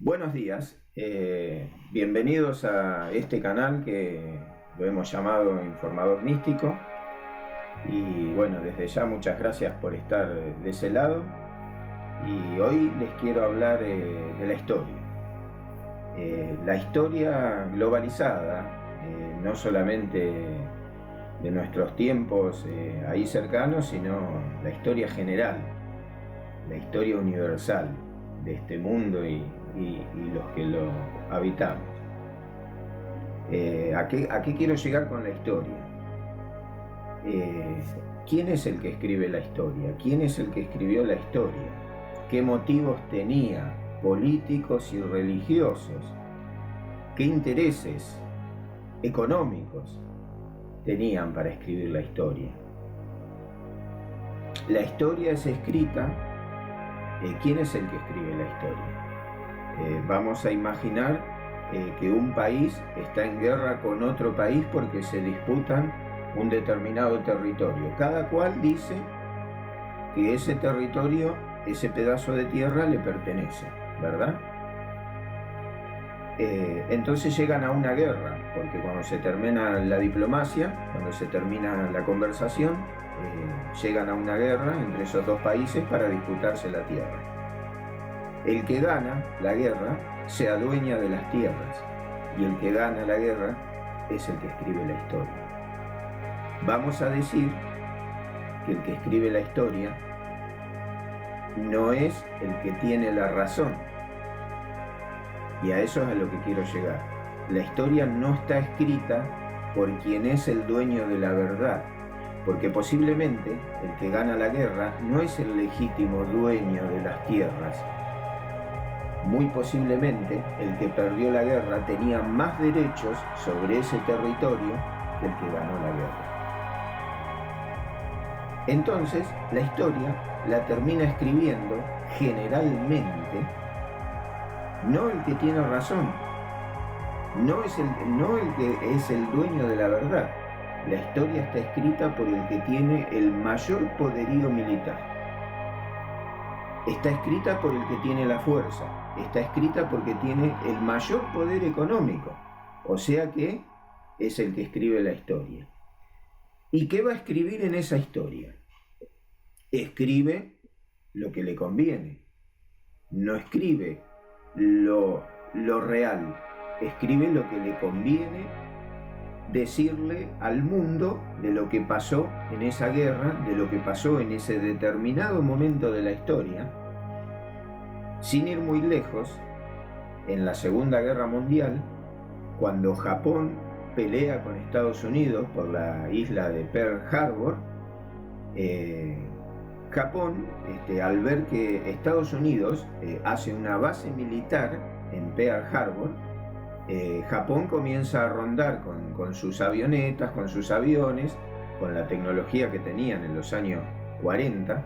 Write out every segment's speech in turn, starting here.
Buenos días, bienvenidos a este canal que lo hemos llamado Informador Místico. Y bueno, desde ya muchas gracias por estar de ese lado. Y hoy les quiero hablar de la historia. La historia globalizada, no solamente de nuestros tiempos ahí cercanos, sino la historia general, la historia universal de este mundo y los que lo habitamos. ¿A qué quiero llegar con la historia? ¿Quién es el que escribe la historia? ¿Quién es el que escribió la historia? ¿Qué motivos tenía políticos y religiosos? ¿Qué intereses económicos tenían para escribir la historia? La historia es escrita. ¿Quién es el que escribe la historia? Vamos a imaginar que un país está en guerra con otro país porque se disputan un determinado territorio. Cada cual dice que ese territorio, ese pedazo de tierra le pertenece, ¿verdad? Entonces llegan a una guerra, porque cuando se termina la diplomacia, cuando se termina la conversación, llegan a una guerra entre esos dos países para disputarse la tierra. El que gana la guerra se adueña de las tierras, y el que gana la guerra es el que escribe la historia. Vamos a decir que el que escribe la historia no es el que tiene la razón, y a eso es a lo que quiero llegar. La historia no está escrita por quien es el dueño de la verdad, porque posiblemente el que gana la guerra no es el legítimo dueño de las tierras. Muy posiblemente el que perdió la guerra tenía más derechos sobre ese territorio que el que ganó la guerra. Entonces, la historia la termina escribiendo generalmente no el que tiene razón, no el que es el dueño de la verdad. La historia está escrita por el que tiene el mayor poderío militar. Está escrita por el que tiene la fuerza. Está escrita porque tiene el mayor poder económico. O sea que es el que escribe la historia. ¿Y qué va a escribir en esa historia? Escribe lo que le conviene. No escribe lo real. Escribe lo que le conviene decirle al mundo de lo que pasó en esa guerra, de lo que pasó en ese determinado momento de la historia. Sin ir muy lejos, en la Segunda Guerra Mundial, cuando Japón pelea con Estados Unidos por la isla de Pearl Harbor, Japón, al ver que Estados Unidos hace una base militar en Pearl Harbor, Japón comienza a rondar con sus avionetas, con sus aviones, con la tecnología que tenían en los años 40.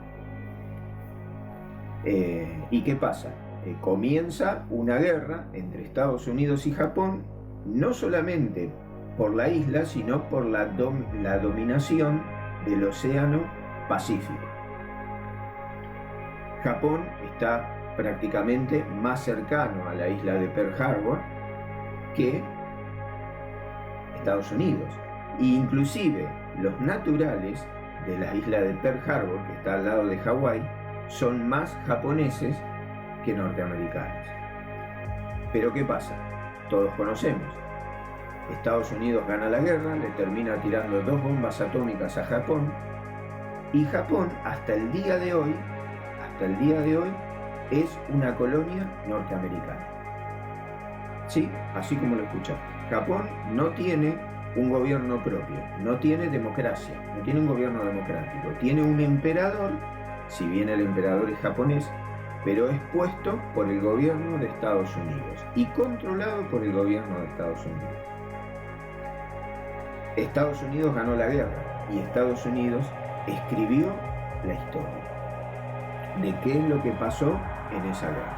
¿Y qué pasa? Comienza una guerra entre Estados Unidos y Japón, no solamente por la isla, sino por la dominación del Océano Pacífico. Japón está prácticamente más cercano a la isla de Pearl Harbor que Estados Unidos. E inclusive los naturales de la isla de Pearl Harbor, que está al lado de Hawái, son más japoneses que norteamericanos. Pero ¿qué pasa? Todos conocemos. Estados Unidos gana la guerra, le termina tirando 2 bombas atómicas a Japón, y Japón hasta el día de hoy es una colonia norteamericana. Sí, así como lo escuchaste. Japón no tiene un gobierno propio, no tiene democracia, no tiene un gobierno democrático. Tiene un emperador, si bien el emperador es japonés, pero es puesto por el gobierno de Estados Unidos y controlado por el gobierno de Estados Unidos. Estados Unidos ganó la guerra y Estados Unidos escribió la historia de qué es lo que pasó en esa guerra.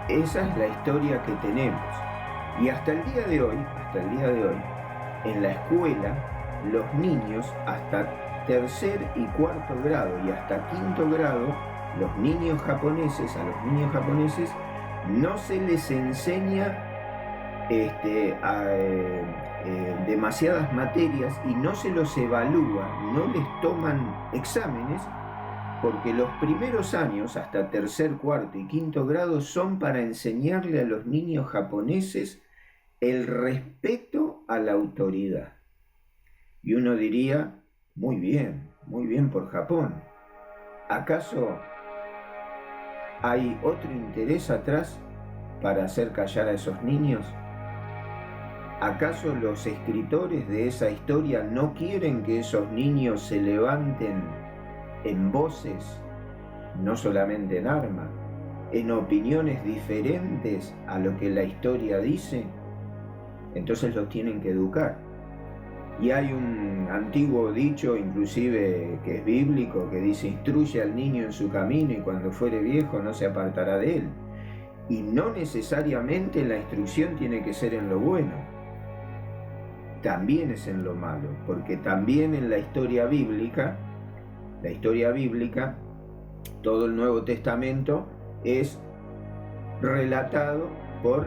Esa es la historia que tenemos. Y hasta el día de hoy, en la escuela, los niños hasta tercer y cuarto grado y hasta quinto grado, a los niños japoneses no se les enseña demasiadas materias y no se los evalúa, no les toman exámenes, porque los primeros años, hasta tercer, cuarto y quinto grado, son para enseñarle a los niños japoneses el respeto a la autoridad. Y uno diría, muy bien por Japón. ¿Acaso hay otro interés atrás para hacer callar a esos niños? ¿Acaso los escritores de esa historia no quieren que esos niños se levanten en voces, no solamente en armas, en opiniones diferentes a lo que la historia dice? Entonces los tienen que educar. Y hay un antiguo dicho, inclusive que es bíblico, que dice: instruye al niño en su camino y cuando fuere viejo no se apartará de él. Y no necesariamente la instrucción tiene que ser en lo bueno, también es en lo malo, porque también en la historia bíblica, todo el Nuevo Testamento es relatado por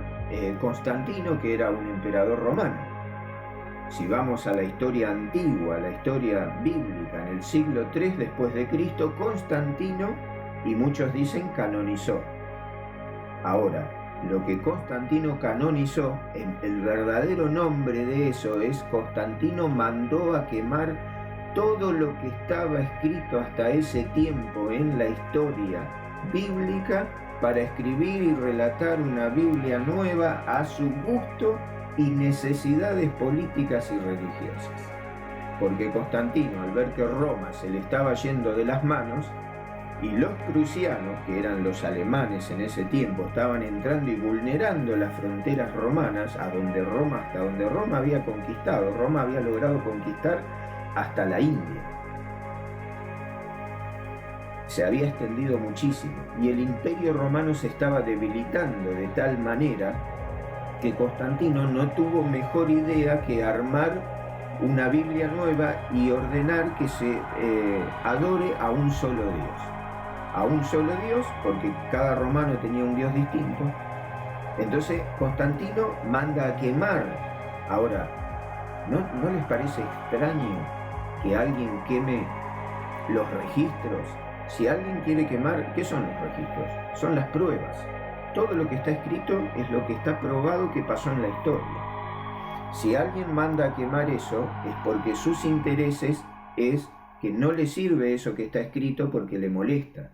Constantino, que era un emperador romano. Si vamos a la historia antigua, a la historia bíblica, en el siglo III después de Cristo, Constantino, y muchos dicen, canonizó. Ahora, lo que Constantino canonizó, el verdadero nombre de eso es: Constantino mandó a quemar todo lo que estaba escrito hasta ese tiempo en la historia bíblica para escribir y relatar una Biblia nueva a su gusto y necesidades políticas y religiosas. Porque Constantino, al ver que Roma se le estaba yendo de las manos y los prusianos, que eran los alemanes en ese tiempo, estaban entrando y vulnerando las fronteras romanas, hasta donde Roma había conquistado, Roma había logrado conquistar hasta la India. Se había extendido muchísimo y el imperio romano se estaba debilitando de tal manera que Constantino no tuvo mejor idea que armar una Biblia nueva y ordenar que se adore a un solo Dios. A un solo Dios, porque cada romano tenía un Dios distinto. Entonces Constantino manda a quemar. Ahora, ¿no les parece extraño que alguien queme los registros? Si alguien quiere quemar, ¿qué son los registros? Son las pruebas. Todo lo que está escrito es lo que está probado que pasó en la historia. Si alguien manda a quemar eso, es porque sus intereses es que no le sirve eso que está escrito porque le molesta.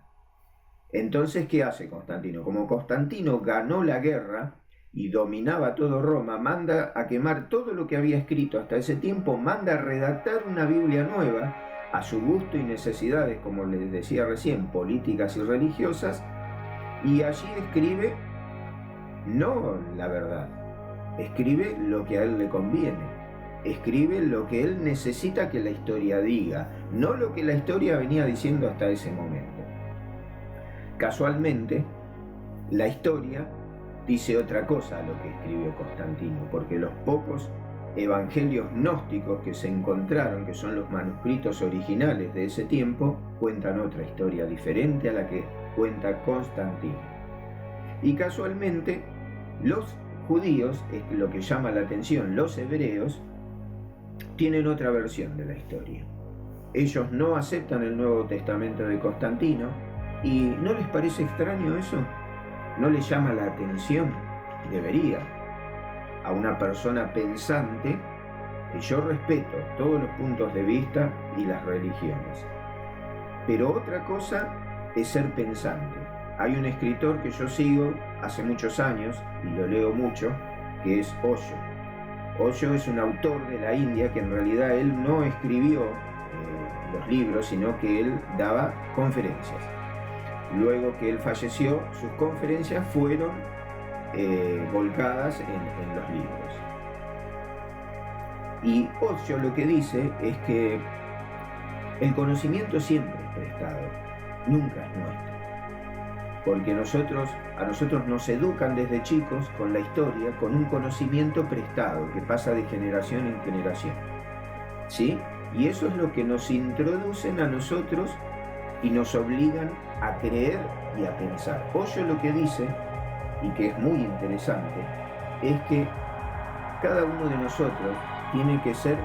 Entonces, ¿qué hace Constantino? Como Constantino ganó la guerra y dominaba todo Roma, manda a quemar todo lo que había escrito hasta ese tiempo, manda a redactar una Biblia nueva a su gusto y necesidades, como les decía recién, políticas y religiosas, y allí escribe no la verdad, escribe lo que a él le conviene, escribe lo que él necesita que la historia diga, no lo que la historia venía diciendo hasta ese momento. Casualmente, la historia dice otra cosa a lo que escribió Constantino, porque los pocos evangelios gnósticos que se encontraron, que son los manuscritos originales de ese tiempo, cuentan otra historia diferente a la que cuenta Constantino. Y casualmente, los judíos, es lo que llama la atención, los hebreos, tienen otra versión de la historia. Ellos no aceptan el Nuevo Testamento de Constantino. ¿Y no les parece extraño eso? ¿No les llama la atención? Debería. A una persona pensante, que yo respeto todos los puntos de vista y las religiones. Pero otra cosa es ser pensante. Hay un escritor que yo sigo hace muchos años, y lo leo mucho, que es Osho. Osho es un autor de la India que en realidad él no escribió los libros, sino que él daba conferencias. Luego que él falleció, sus conferencias fueron volcadas en los libros. Y Osho lo que dice es que el conocimiento siempre es prestado, nunca es nuestro. Porque a nosotros nos educan desde chicos con la historia, con un conocimiento prestado que pasa de generación en generación. ¿Sí? Y eso es lo que nos introducen a nosotros y nos obligan a creer y a pensar. Osho lo que dice y que es muy interesante, es que cada uno de nosotros tiene que ser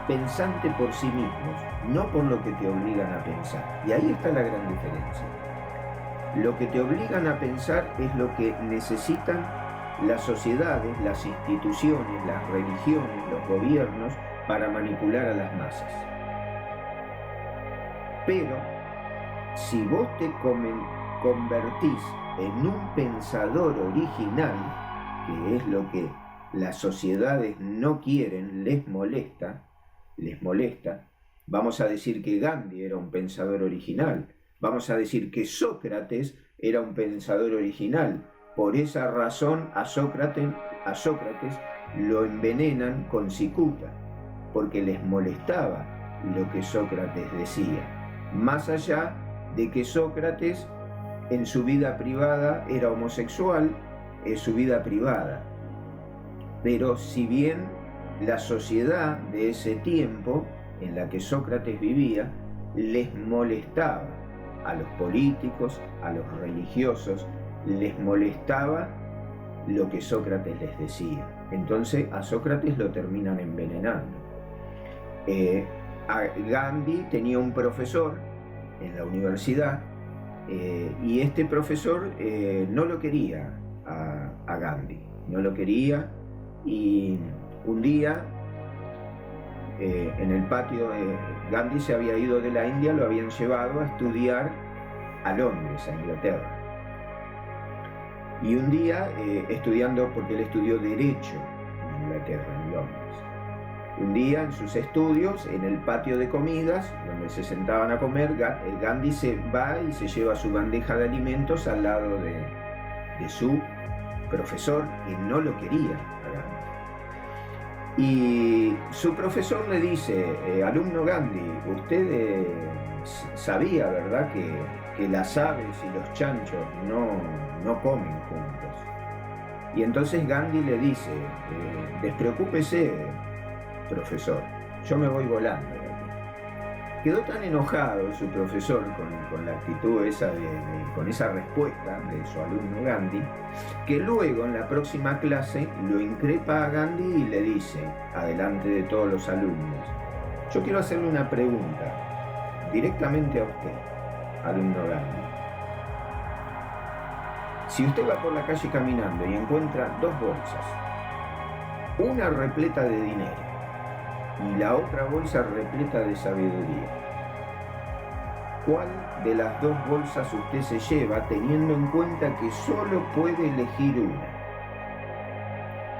pensante por sí mismos, no por lo que te obligan a pensar. Y ahí está la gran diferencia. Lo que te obligan a pensar es lo que necesitan las sociedades, las instituciones, las religiones, los gobiernos para manipular a las masas. Pero si vos te convertís en un pensador original, que es lo que las sociedades no quieren, les molesta, vamos a decir que Gandhi era un pensador original, vamos a decir que Sócrates era un pensador original. Por esa razón a Sócrates lo envenenan con cicuta, porque les molestaba lo que Sócrates decía. Más allá de que Sócrates en su vida privada era homosexual, es su vida privada. Pero si bien la sociedad de ese tiempo en la que Sócrates vivía les molestaba a los políticos, a los religiosos, les molestaba lo que Sócrates les decía. Entonces a Sócrates lo terminan envenenando. Gandhi tenía un profesor en la universidad y este profesor no lo quería a Gandhi, no lo quería, y un día en el patio Gandhi se había ido de la India, lo habían llevado a estudiar a Londres, a Inglaterra. Y un día estudiando, porque él estudió Derecho en Inglaterra, en Londres. Un día en sus estudios, en el patio de comidas, donde se sentaban a comer, Gandhi se va y se lleva su bandeja de alimentos al lado de su profesor, que no lo quería a Gandhi. Y su profesor le dice, alumno Gandhi, usted sabía, ¿verdad?, que las aves y los chanchos no comen juntos. Y entonces Gandhi le dice, despreocúpese, profesor, yo me voy volando de aquí. Quedó tan enojado su profesor con la actitud esa, con esa respuesta de su alumno Gandhi, que luego en la próxima clase lo increpa a Gandhi y le dice, adelante de todos los alumnos, yo quiero hacerle una pregunta directamente a usted, alumno Gandhi. Si usted va por la calle caminando y encuentra dos bolsas, una repleta de dinero y la otra bolsa repleta de sabiduría, ¿cuál de las dos bolsas usted se lleva teniendo en cuenta que solo puede elegir una?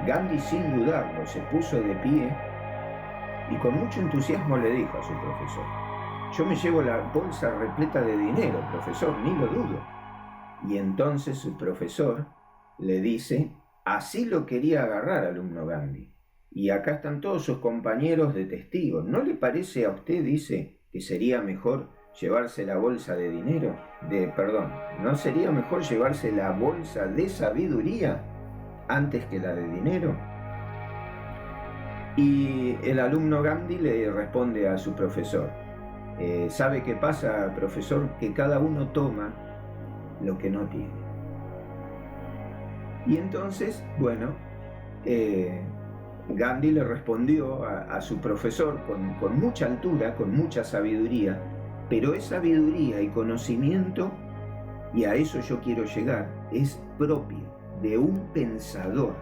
Gandhi, sin dudarlo, se puso de pie y con mucho entusiasmo le dijo a su profesor, yo me llevo la bolsa repleta de dinero, profesor, ni lo dudo. Y entonces su profesor le dice, así lo quería agarrar, alumno Gandhi. Y acá están todos sus compañeros de testigos. ¿No le parece a usted, dice, que sería mejor llevarse la bolsa de dinero? ¿No sería mejor llevarse la bolsa de sabiduría antes que la de dinero? Y el alumno Gandhi le responde a su profesor, ¿sabe qué pasa, profesor? Que cada uno toma lo que no tiene. Y entonces, bueno, Gandhi le respondió a su profesor con mucha altura, con mucha sabiduría, pero es sabiduría y conocimiento, y a eso yo quiero llegar, es propio de un pensador.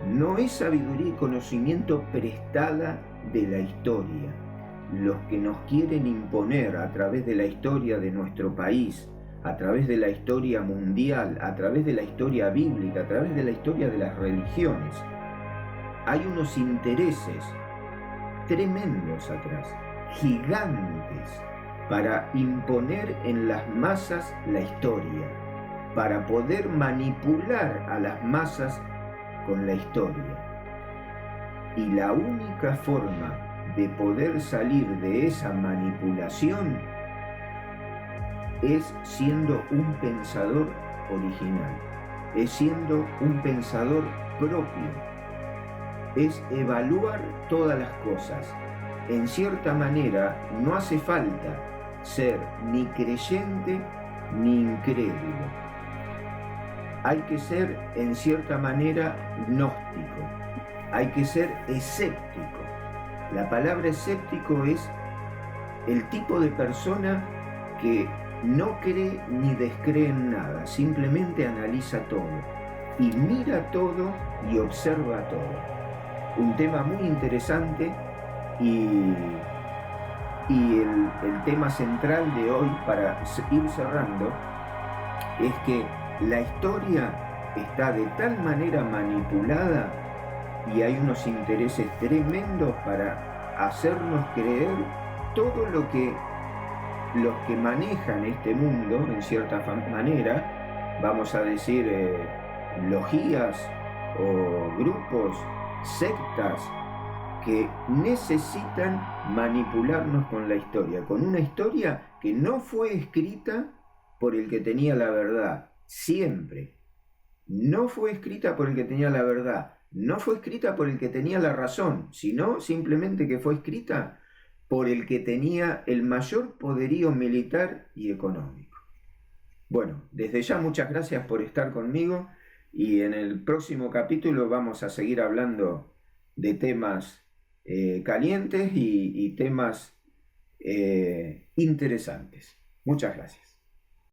No es sabiduría y conocimiento prestada de la historia. Los que nos quieren imponer a través de la historia de nuestro país, a través de la historia mundial, a través de la historia bíblica, a través de la historia de las religiones, hay unos intereses tremendos atrás, gigantes, para imponer en las masas la historia, para poder manipular a las masas con la historia. Y la única forma de poder salir de esa manipulación es siendo un pensador original, es siendo un pensador propio, es evaluar todas las cosas. En cierta manera, no hace falta ser ni creyente ni incrédulo. hay que ser en cierta manera gnóstico, hay que ser escéptico. La palabra escéptico es el tipo de persona que no cree ni descree en nada, simplemente analiza todo y mira todo y observa todo. Un tema muy interesante y el tema central de hoy, para ir cerrando, es que la historia está de tal manera manipulada y hay unos intereses tremendos para hacernos creer todo lo que los que manejan este mundo, en cierta manera, vamos a decir, logias o grupos, sectas, que necesitan manipularnos con la historia, con una historia que no fue escrita por el que tenía la verdad, siempre. No fue escrita por el que tenía la verdad, no fue escrita por el que tenía la razón, sino simplemente que fue escrita por el que tenía el mayor poderío militar y económico. Bueno, desde ya muchas gracias por estar conmigo y en el próximo capítulo vamos a seguir hablando de temas calientes y temas interesantes. Muchas gracias.